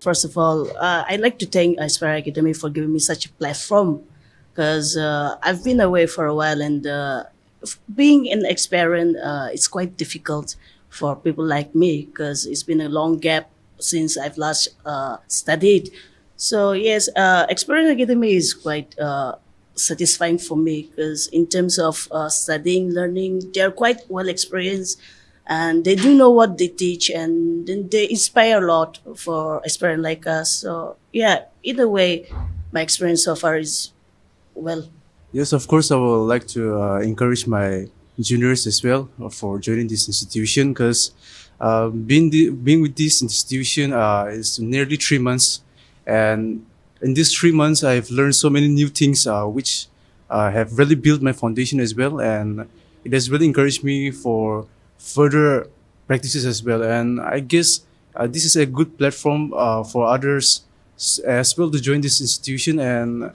First of all, I'd like to thank Aspire Academy for giving me such a platform because I've been away for a while and being an experiment, it's quite difficult for people like me because it's been a long gap since I've last studied. So yes, Experience Academy is quite satisfying for me because in terms of studying, learning, they're quite well experienced and they do know what they teach and then they inspire a lot for aspirant like us. So yeah, either way, my experience so far is well. Yes, of course, I would like to encourage my juniors as well for joining this institution because being with this institution is nearly 3 months, and in these 3 months, I've learned so many new things which have really built my foundation as well, and it has really encouraged me for further practices as well. And I guess this is a good platform for others as well to join this institution and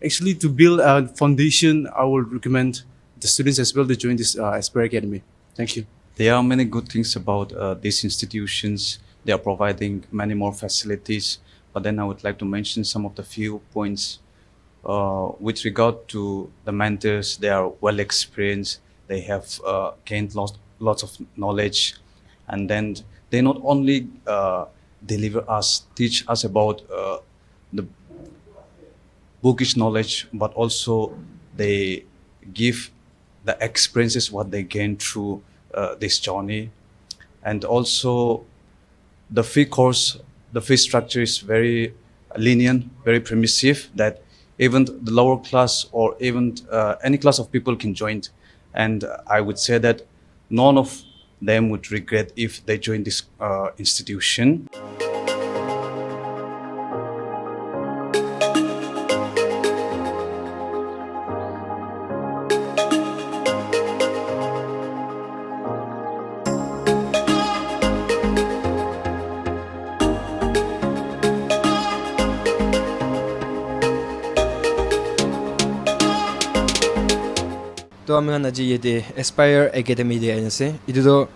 actually to build a foundation. I would recommend the students as well to join this Aspire Academy. Thank you. There are many good things about these institutions. They are providing many more facilities. But then I would like to mention some of the few points with regard to the mentors. They are well experienced. They have gained lots of knowledge, and then they not only teach us about the bookish knowledge, but also they give the experiences what they gain through this journey. And also the fee course, the fee structure is very lenient, very permissive, that even the lower class or even any class of people can join. And I would say that none of them would regret if they join this institution. तो आम आज ये Aspire academy दे आसे इधर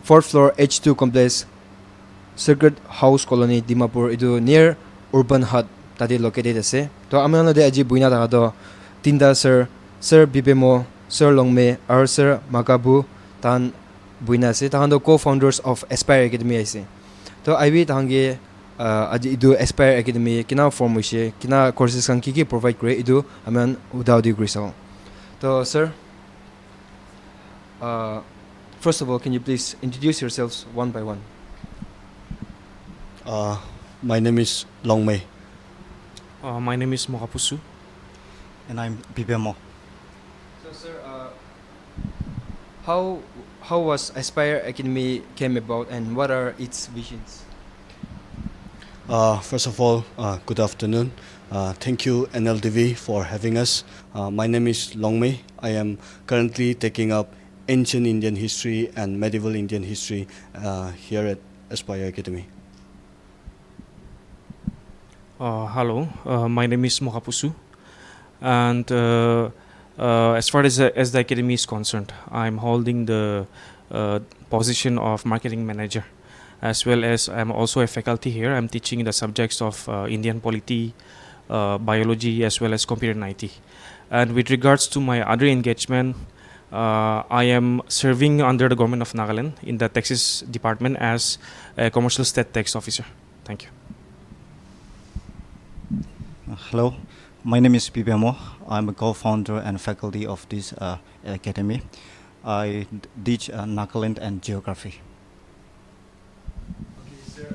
fourth floor H2 complex circuit house colony Dimapur इधर near urban hut तादे located आसे तो आम आज बुइना था तो तीनटा सर बिबेमो सर लोंगमे और सर माकाबू तान बुइना आसे तान तो co-founders of Aspire Academy आसे तो आई तांगे आज इधर Aspire Academy किना form हुई किना courses kan की provide करे इधर आम उदाव दी ग्रीसाओ तो sir first of all, can you please introduce yourselves one by one? My name is Long Mei. My name is Mokapusu. And I'm Bibemo. So, sir, how was Aspire Academy came about, and what are its visions? First of all, good afternoon. Thank you NLTV for having us. My name is Long Mei. I am currently taking up ancient Indian history and medieval Indian history here at Aspire Academy. Hello, my name is Mokapusu, and as far as the academy is concerned, I'm holding the position of marketing manager, as well as I'm also a faculty here. I'm teaching the subjects of Indian polity, biology, as well as computer and IT. And with regards to my other engagement, I am serving under the government of Nagaland in the taxes department as a commercial state tax officer. Thank you. Hello, my name is Bibemo. I'm a co-founder and faculty of this academy. I teach Nagaland and geography. Okay, sir.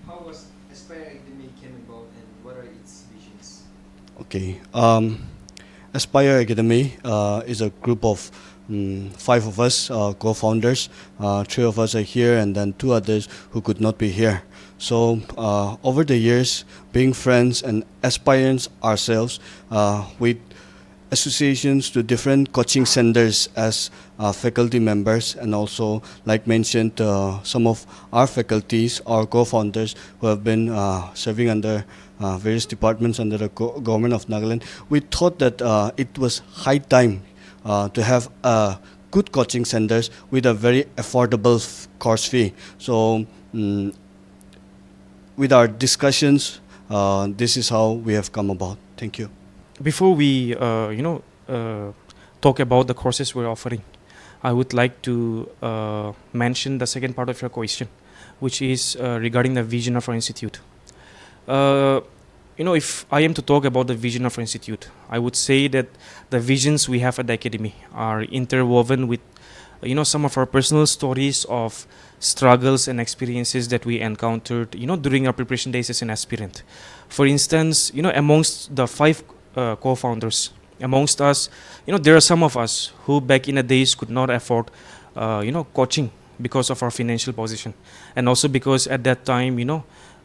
How was Aspire Academy came about, and what are its visions? Okay. Aspire Academy is a group of 5 of us co-founders. 3 of us are here, and then 2 others who could not be here. So over the years, being friends and aspirants ourselves, with associations to different coaching centers as faculty members, and also, like mentioned, some of our faculties, our co-founders who have been serving under various departments under the government of Nagaland, we thought that it was high time to have good coaching centers with a very affordable course fee. So with our discussions, this is how we have come about. Thank you. Before we, talk about the courses we're offering, I would like to mention the second part of your question, which is regarding the vision of our institute. If I am to talk about the vision of our institute, I would say that the visions we have at the academy are interwoven with, some of our personal stories of struggles and experiences that we encountered, during our preparation days as an aspirant. For instance, amongst the five co-founders, amongst us, there are some of us who back in the days could not afford, coaching because of our financial position, and also because at that time,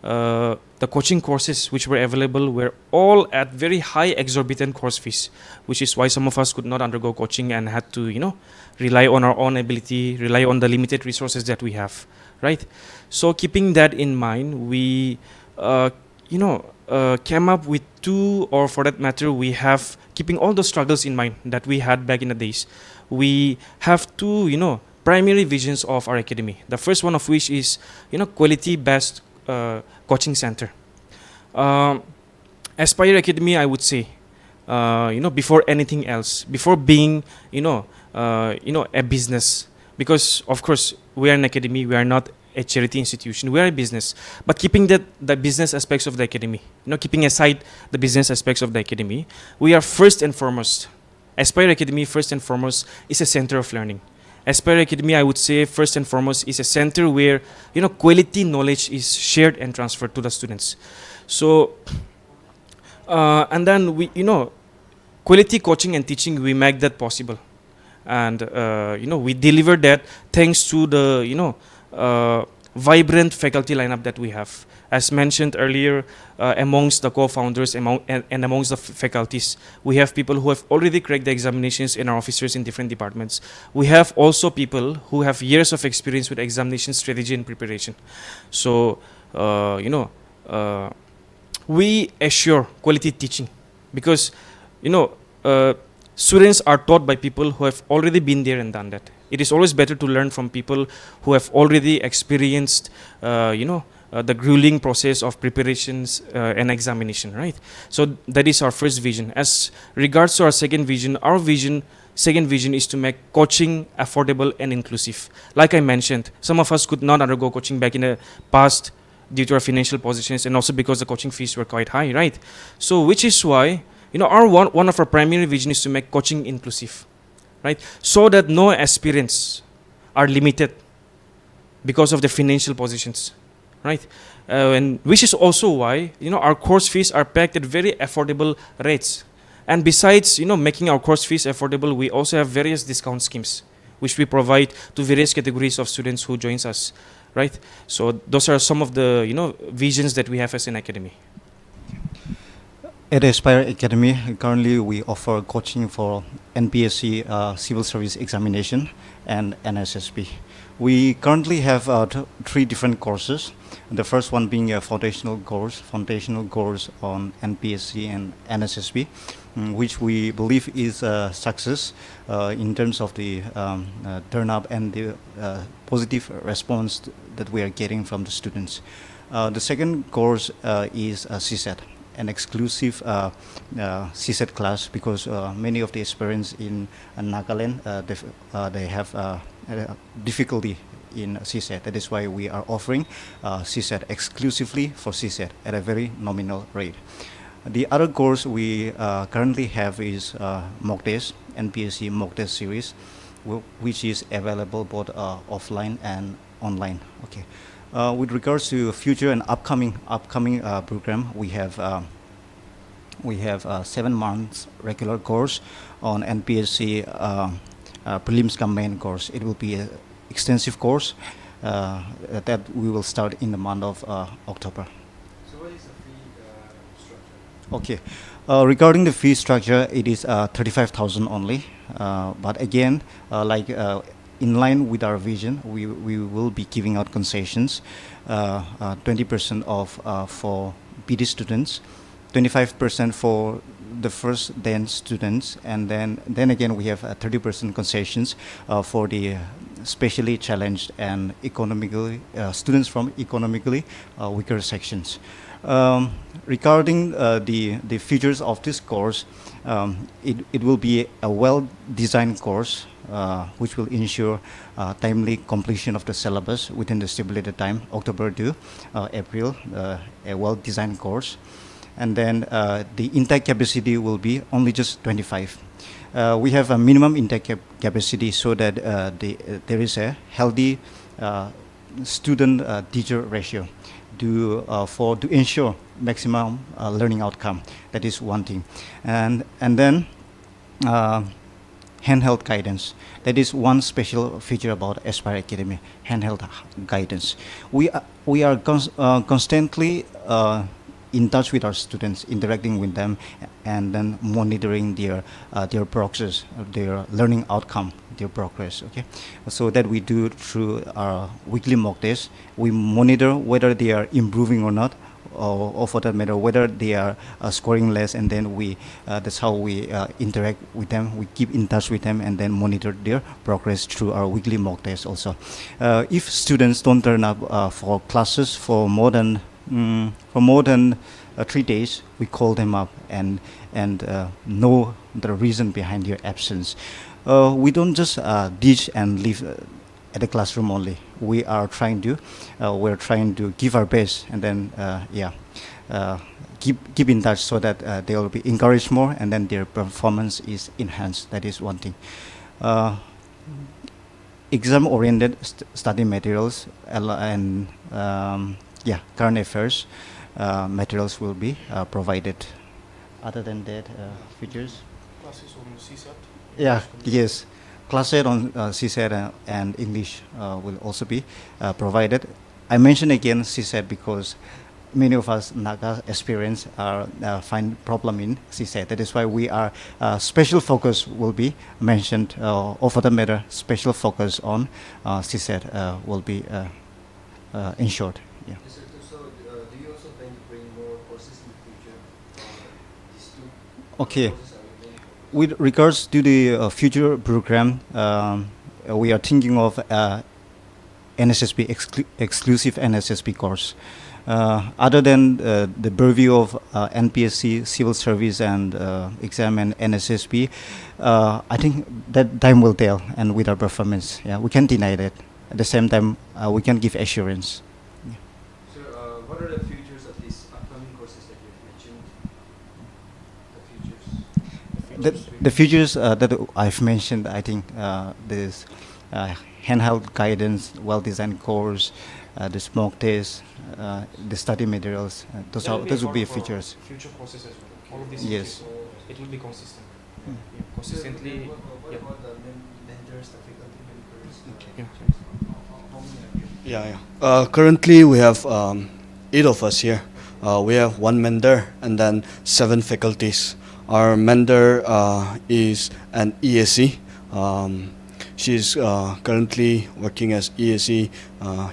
the coaching courses which were available were all at very high exorbitant course fees, which is why some of us could not undergo coaching and had to, rely on our own ability, rely on the limited resources that we have, right? So keeping that in mind, we, came up with two, or for that matter, we have, keeping all the struggles in mind that we had back in the days, we have two, primary visions of our academy. The first one of which is, quality-based coaching center. Aspire Academy, I would say, before anything else, before being, a business, because of course we are an academy, we are not a charity institution, we are a business. But keeping the business aspects of the academy, keeping aside the business aspects of the academy, we are first and foremost, Aspire Academy first and foremost is a center of learning. Aspire Academy, I would say, first and foremost, is a center where, quality knowledge is shared and transferred to the students. So, and then we, quality coaching and teaching, we make that possible. And, we deliver that thanks to the, vibrant faculty lineup that we have. As mentioned earlier, amongst the co-founders and amongst the faculties, we have people who have already cracked the examinations in our officers in different departments. We have also people who have years of experience with examination strategy and preparation. So, we assure quality teaching because, students are taught by people who have already been there and done that. It is always better to learn from people who have already experienced, the grueling process of preparations and examination, right? So that is our first vision. As regards to our second vision, second vision is to make coaching affordable and inclusive. Like I mentioned, some of us could not undergo coaching back in the past due to our financial positions and also because the coaching fees were quite high, right? So which is why, our one of our primary vision is to make coaching inclusive, right? So that no aspirants are limited because of their financial positions, right? And which is also why, our course fees are packed at very affordable rates. And besides, making our course fees affordable, we also have various discount schemes which we provide to various categories of students who joins us, right? So those are some of the, visions that we have as an academy. At Aspire Academy, currently we offer coaching for NPSC Civil Service Examination and NSSP. We currently have three different courses. The first one being a foundational course on NPSC and NSSP, which we believe is a success in terms of the turn up and the positive response that we are getting from the students. The second course is CSAT, an exclusive CSAT class, because many of the aspirants in Nagaland, they have difficulty in CSAT. That is why we are offering CSAT exclusively for CSAT at a very nominal rate. The other course we currently have is mock test, NPSC mock test series, which is available both offline and online. Okay. With regards to future and upcoming program, we have 7 months regular course on NPSC prelims cum main course. It will be an extensive course that we will start in the month of October. So what is the fee structure? Okay. Regarding the fee structure, it is 35,000 only. But again, in line with our vision, we will be giving out concessions, 20% off for BD students, 25% for the first then students, and then again we have 30% concessions for the specially challenged and economically students from economically weaker sections. Regarding the features of this course, it will be a well-designed course which will ensure timely completion of the syllabus within the stipulated time, October to April, a well-designed course. And then the intake capacity will be only just 25. We have a minimum intake capacity so that there is a healthy student-teacher ratio to ensure maximum learning outcome. That is one thing. And then handheld guidance. That is one special feature about Aspire Academy, handheld guidance. We are constantly in touch with our students, interacting with them, and then monitoring their progress, their learning outcome, their progress. Okay, so that we do through our weekly mock tests. We monitor whether they are improving or not, or for that matter, whether they are scoring less, and then that's how we interact with them. We keep in touch with them and then monitor their progress through our weekly mock tests also. If students don't turn up for classes for more than 3 days, we call them up and know the reason behind their absence. We don't just ditch and leave at the classroom only. We're trying to give our best, and then keep in touch so that they will be encouraged more, and then their performance is enhanced. That is one thing. Exam-oriented study materials and current affairs materials will be provided. Other than that, features. Classes on CSAT. Yeah. Yes. Classes on CSAT and English will also be provided. I mention again CSAT because many of us Naga aspirants find problem in CSAT. That is why we are special focus will be mentioned, or for the matter, special focus on CSAT will be ensured. Yeah. So, do you also plan to bring more courses in the future? These two Okay. courses are we going for? With regards to the future program, we are thinking of NSSP exclusive NSSP course. Other than the purview of NPSC, civil service, and exam and NSSP, I think that time will tell. And with our performance, we can't deny that. At the same time, we can give assurance. So, what are the futures of these upcoming courses that you've mentioned? The futures. The features that I've mentioned, I think this handheld guidance, well-designed course, the smoke test, the study materials. Those would be features. Future courses as well. All of these. Yes. Features, it will be consistent. Mm. Yeah, consistently. What Yeah. about the mentors, the faculty members? Yeah. How many are you? Yeah. Currently, we have 8 of us here. We have 1 mentor and then 7 faculties. Our mentor is an ESE. She's currently working as ESE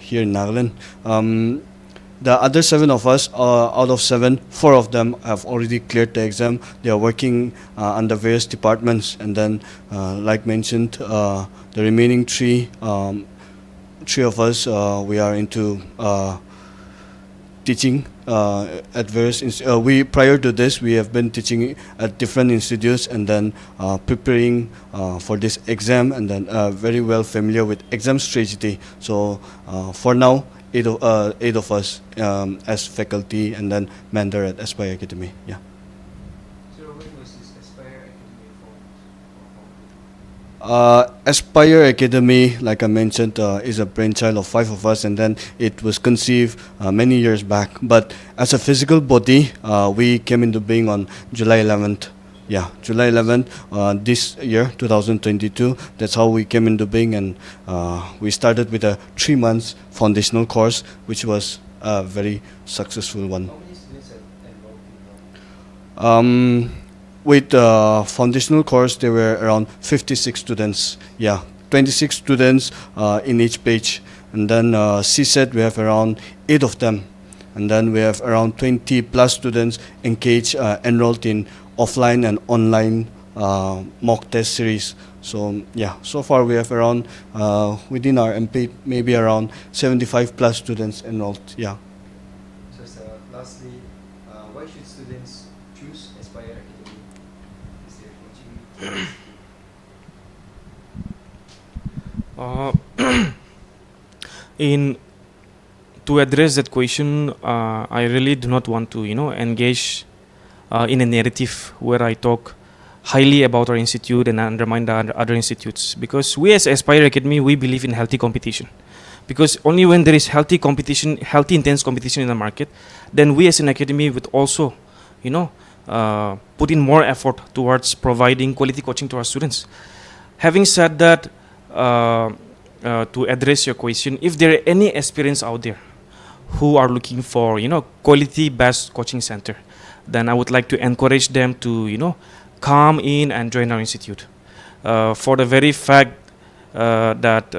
here in Nagaland. The other 7 of us, out of 7, 4 of them have already cleared the exam. They are working under various departments, and then, like mentioned, the remaining 3 of us, we are into teaching at various prior to this we have been teaching at different institutes, and then preparing for this exam, and then very well familiar with exam strategy. So for now, 8 of us as faculty, and then mentor at Aspire Academy. Yeah. So, when was this Aspire Academy formed? Aspire Academy, like I mentioned, is a brainchild of 5 of us, and then it was conceived many years back. But as a physical body, we came into being on July 11th. Yeah, July 11th this year, 2022. That's how we came into being, and we started with a 3 months foundational course, which was a very successful one. How many students have enrolled in that? With foundational course, there were around 56 students. Yeah, 26 students in each page. And then CSET, we have around 8 of them. And then we have around 20 plus students engaged, enrolled in offline and online mock test series. So yeah, so far we have around within our MP maybe around 75 plus students enrolled. Yeah. Just lastly, why should students choose Aspire Academy? Is there coaching? In to address that question, I really do not want to engage in a narrative where I talk highly about our institute and undermine the other institutes, because we as Aspire Academy, we believe in healthy competition, because only when there is healthy competition, healthy intense competition in the market, then we as an academy would also put in more effort towards providing quality coaching to our students. Having said that, to address your question, if there are any aspirants out there who are looking for quality based coaching center, then I would like to encourage them to come in and join our institute, for the very fact that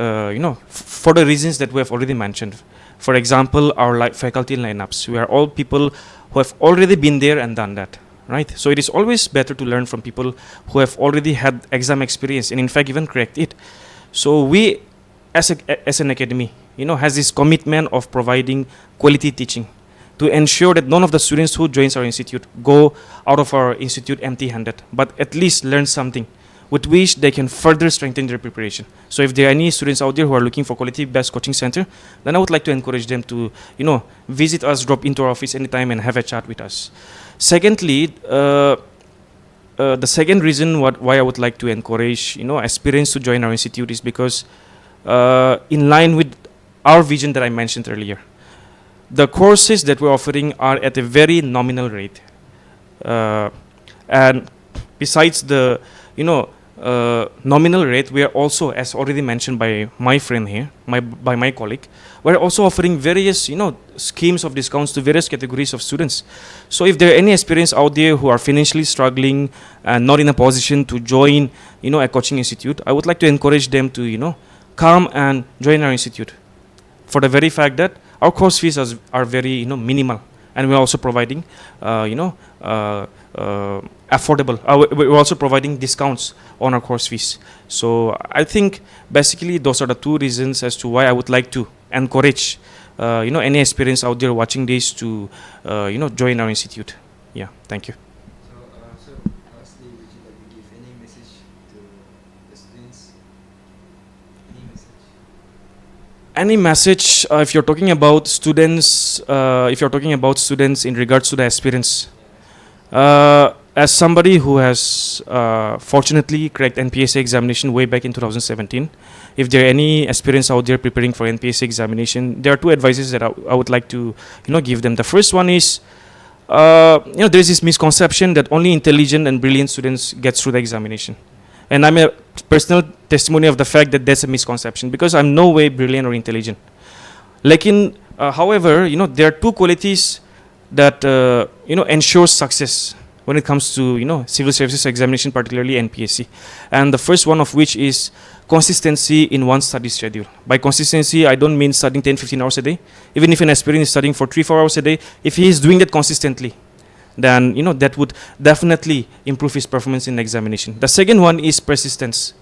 for the reasons that we have already mentioned. For example, our faculty lineups, we are all people who have already been there and done that, right? So it is always better to learn from people who have already had exam experience and in fact even cracked it. So we as an academy has this commitment of providing quality teaching to ensure that none of the students who joins our institute go out of our institute empty-handed, but at least learn something with which they can further strengthen their preparation. So if there are any students out there who are looking for quality-based coaching center, then I would like to encourage them to visit us, drop into our office anytime and have a chat with us. Secondly, the second reason why I would like to encourage aspirants to join our institute is because in line with our vision that I mentioned earlier, the courses that we're offering are at a very nominal rate, and besides the nominal rate, we are also, as already mentioned by my friend here, by my colleague, we're also offering various schemes of discounts to various categories of students. So if there are any aspirants out there who are financially struggling and not in a position to join a coaching institute, I would like to encourage them to come and join our institute, for the very fact that our course fees are very minimal, and we're also providing affordable. We're also providing discounts on our course fees. So I think basically those are the two reasons as to why I would like to encourage any aspirants out there watching this to join our institute. Yeah, thank you. So lastly, would you like to give any message to the students? Any message? Any message if you're talking about students, in regards to the aspirants? As somebody who has fortunately cracked NPSA examination way back in 2017, if there are any aspirants out there preparing for NPSA examination, there are two advices that I would like to give them. The first one is there's this misconception that only intelligent and brilliant students get through the examination, and I'm a personal testimony of the fact that that's a misconception, because I'm no way brilliant or intelligent. However, there are two qualities that ensure success when it comes to civil services examination, particularly NPSC, and the first one of which is consistency in one's study schedule. By consistency, I don't mean studying 10-15 hours a day. Even if an aspirant is studying for 3-4 hours a day, if he is doing that consistently, then that would definitely improve his performance in the examination. The second one is persistence.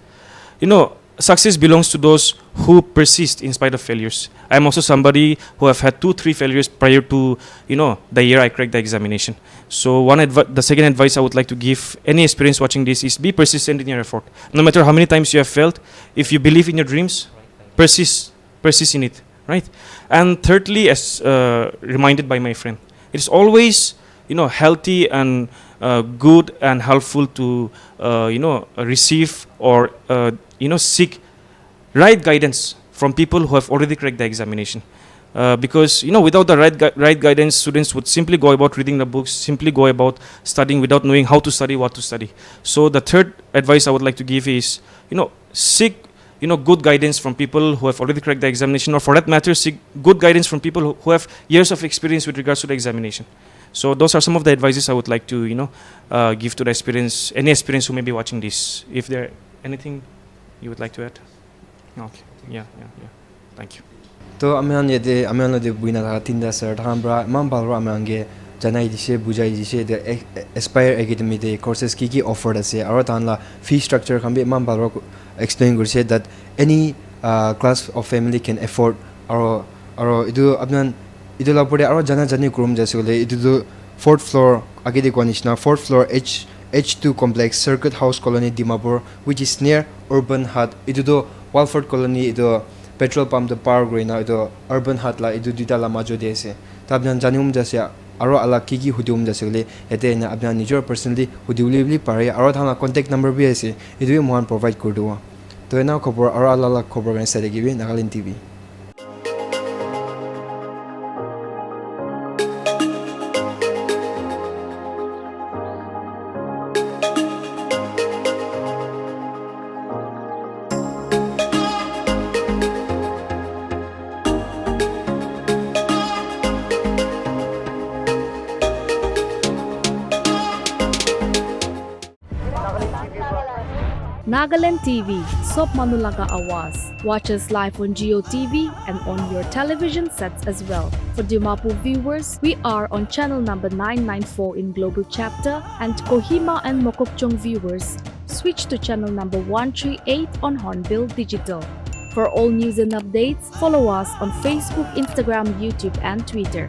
Success belongs to those who persist in spite of failures. I'm also somebody who have had 2-3 failures prior to the year I cracked the examination. So the second advice I would like to give any aspirants watching this is be persistent in your effort. No matter how many times you have failed, if you believe in your dreams, persist in it, right? And thirdly, as reminded by my friend, it's always healthy and good and helpful to receive or seek right guidance from people who have already cracked the examination, because without the right guidance, students would simply go about reading the books, simply go about studying without knowing how to study, what to study. So the third advice I would like to give is seek good guidance from people who have already cracked the examination, or for that matter, seek good guidance from people who have years of experience with regards to the examination. So those are some of the advices I would like to give to the aspirants, any aspirants who may be watching this. If there anything you would like to add? Okay. Yeah. Thank you. तो amen ये दे amen लो दे बुइना था तीन दा sir थाम ब्रा माम बाल रो amen gay janai dise bujai dise the Aspire Academy de courses ki offered ase aro tan la fee structure khan bi man bal explain gurse that any class of family can afford aro idu apnan idu la pore aro jana jani kurum jasule idu do 4th floor agede konishna 4th floor H2 complex Circuit House Colony Dimapur, which is near Urban Hut. Idu do Walford Colony idu petrol pump the power green na idu Urban Hut la idu dita la majo de ase tabnan janum jasya aro ala kiki hudum jasule ete na apna nijor personally hudiuli pare aro thana contact number bi ase idu mohan provide kurduwa to na khobor aro ala khobor gan sare gibi Nagaland TV. Nagaland TV, Sop Manulaga Awas. Watch us live on Geo TV and on your television sets as well. For Dimapur viewers, we are on channel number 994 in Global Chapter, and Kohima and Mokokchung viewers, switch to channel number 138 on Hornbill Digital. For all news and updates, follow us on Facebook, Instagram, YouTube, and Twitter.